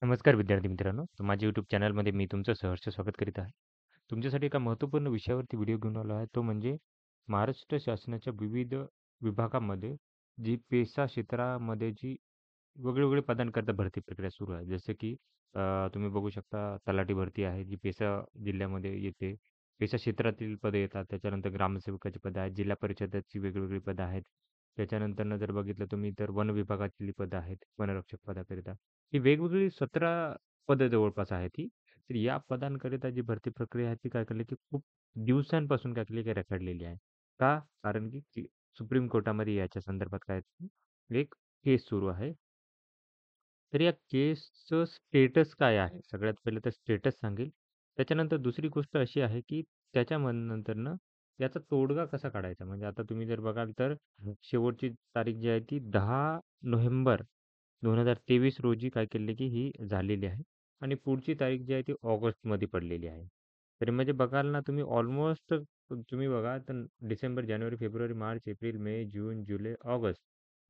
नमस्कार विद्यार्थी मित्रांनो. तर माझ्या YouTube चॅनलमध्ये मी तुमचं सहर्ष स्वागत करीत आहे. तुमच्यासाठी एका महत्त्वपूर्ण विषयावरती व्हिडिओ घेऊन आलो आहे. तो म्हणजे महाराष्ट्र शासनाच्या विविध विभागामध्ये जी पेसा क्षेत्रामध्ये जी वेगवेगळे पदांकरता भरती प्रक्रिया सुरू आहे. जसं की तुम्ही बघू शकता तलाठी भरती आहे, जी पेसा जिल्ह्यामध्ये येते. पेसा क्षेत्रातील पदं येतात. त्याच्यानंतर ग्रामसेवकाची पदं आहेत. जिल्हा परिषदेची वेगवेगळी पदं आहेत. त्याच्यानंतरनं जर बघितलं तुम्ही तर वन विभागातली पदं आहेत, वनरक्षक पदाकरिता. ही वेगवेगळी 17 पदं जवळपास आहेत ही. तर या पदांकरिता जी भरती प्रक्रिया आहे ती काय केली, की खूप दिवसांपासून काय केली, की रखडलेली आहे. का? कारण की सुप्रीम कोर्टामध्ये याच्या संदर्भात काय एक केस सुरू आहे. तर या केसचं स्टेटस काय आहे? सगळ्यात पहिलं तर स्टेटस सांगेल. त्याच्यानंतर दुसरी गोष्ट अशी आहे, की नंतरनं याचा तोडगा कसा काढायचा? म्हणजे आता तुम्ही जर बघाल तर शेवटची तारीख जी आहे ती 10 नोव्हेंबर 2023 रोजी काय केली, की ही झालेली आहे आणि पुढची तारीख जी आहे ती ऑगस्टमध्ये पडलेली आहे. तरी म्हणजे बघाल ना तुम्ही ऑलमोस्ट तुम्ही बघा तर डिसेंबर, जानेवारी, फेब्रुवारी, मार्च, एप्रिल, मे, जून, जुलै, ऑगस्ट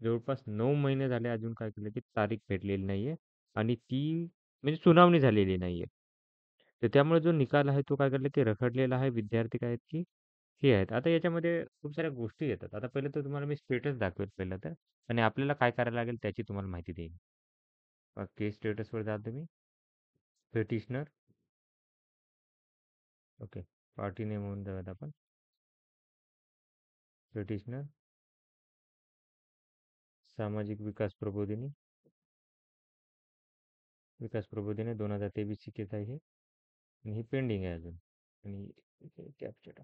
जवळपास 9 महिने झाले अजून काय केलं, की तारीख भेटलेली नाहीये आणि ती म्हणजे सुनावणी झालेली नाहीये. तर त्यामुळे जो निकाल आहे तो काय केला, की रखडलेला आहे. विद्यार्थी काय आहेत, की हे आहेत. आता याच्यामध्ये खूप साऱ्या गोष्टी येतात. आता पहिलं तर तुम्हाला मी स्टेटस दाखवेल पहिलं तर आणि आपल्याला काय करायला लागेल त्याची तुम्हाला माहिती देईन. केस स्टेटसवर जा तुम्ही. Petitioner okay. पार्टी नेम म्हणून जाऊयात आपण. पिटिशनर सामाजिक विकास प्रबोधिनी. विकास प्रबोधिनी 2023 ची केस आहे ही आणि ही पेंडिंग आहे अजून. आणि कॅप्चर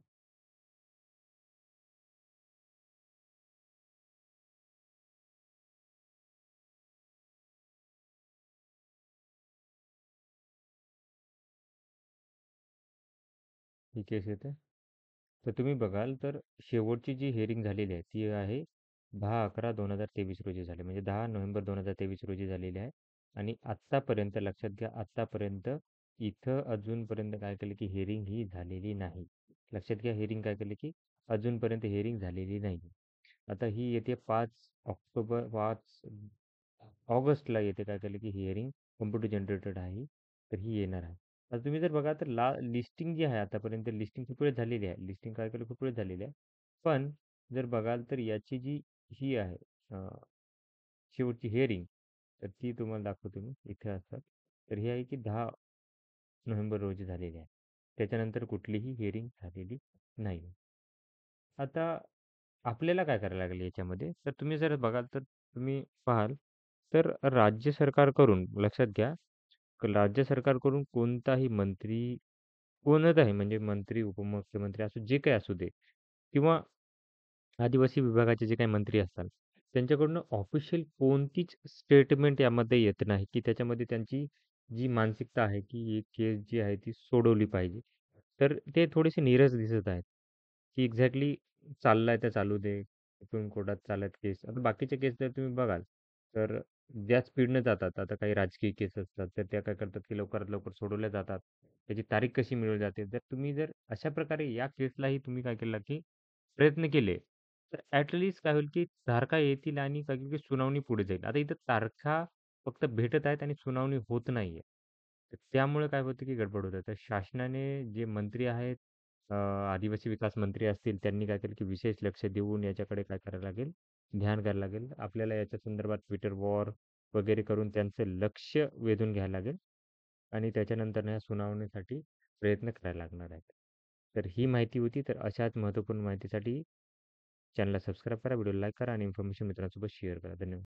ही केस येते. तर तुम्ही बघाल तर शेवटची जी हिअरिंग झालेली आहे ती आहे 10/11/2023 रोजी झाली. म्हणजे 10 नोव्हेंबर 2023 रोजी झालेली आहे. आणि आत्तापर्यंत लक्षात घ्या आत्तापर्यंत इथं अजूनपर्यंत काय केलं की हिअरिंग ही झालेली नाही. लक्षात घ्या हिअरिंग काय केलं की अजूनपर्यंत हिअरिंग झालेली नाही. आता ही येते 5 ऑगस्टला येते काय केलं की हिअरिंग कॉम्प्युटर जनरेटेड आहे ही. तर ही येणार आहे. आता तुम्ही जर बघा तर लिस्टिंग जी आहे आतापर्यंत लिस्टिंग खूप वेळ झालेली आहे. लिस्टिंग काय केलं खूप वेळ झालेली आहे. पण जर बघाल तर याची जी ही आहे शेवटची हिअरिंग तर ती तुम्हाला दाखवतो मी इथे असतात. तर ही आहे की 10 नोव्हेंबर रोजी झालेली आहे. त्याच्यानंतर कुठलीही हिअरिंग झालेली नाही. आता आपल्याला काय करायला लागेल याच्यामध्ये तर तुम्ही जर बघाल तर तुम्ही पाहाल तर राज्य सरकारकडून लक्षात घ्या राज्य सरकारकडून कोणताही मंत्री कोणताही म्हणजे मंत्री, उपमुख्यमंत्री असो जे काही असू दे किंवा आदिवासी विभागाचे जे काही मंत्री असतात, त्यांच्याकडून ऑफिशियल कोणतीच स्टेटमेंट यामध्ये येत नाही, की त्याच्यामध्ये त्यांची जी मानसिकता आहे, की ही केस जी आहे ती सोडवली पाहिजे. तर ते थोडेसे नीरस दिसत आहेत, की एक्झॅक्टली चाललाय तर चालू दे. सुप्रीम कोर्टात चालत केस. आता बाकीचे केस जर तुम्ही बघाल, तर ज्या स्पीडने जातात. आता काही राजकीय केस असतात, तर त्या काय करतात, की लवकरात लवकर सोडवल्या जातात. त्याची तारीख कशी मिळवली जाते. जर तुम्ही अशा प्रकारे या केसलाही तुम्ही काय केलं, की प्रयत्न केले, तर काय होईल, की तारखा येतील आणि काय होईल, की सुनावणी पुढे जाईल. आता इथं तारखा फक्त भेटत आहेत आणि सुनावणी होत नाहीये. तर त्यामुळे काय होतं, की गडबड होते. तर शासनाने जे मंत्री आहेत, आदिवासी विकास मंत्री असतील, त्यांनी काय केलं, की विशेष लक्ष देऊन याच्याकडे काय करायला लागेल, ध्यान द्यायला लागेल. आपल्याला याच्या संदर्भात ट्विटर वॉर वगैरे करून त्यांचं लक्ष वेधून घ्यायला लागेल आणि त्याच्यानंतर या सुनावणीसाठी प्रयत्न करायला लागणार आहेत. तर ही माहिती होती. तर अशाच महत्त्वपूर्ण माहितीसाठी चॅनलला सबस्क्राईब करा, व्हिडिओला लाईक करा आणि इन्फॉर्मेशन मित्रांसोबत शेअर करा. धन्यवाद.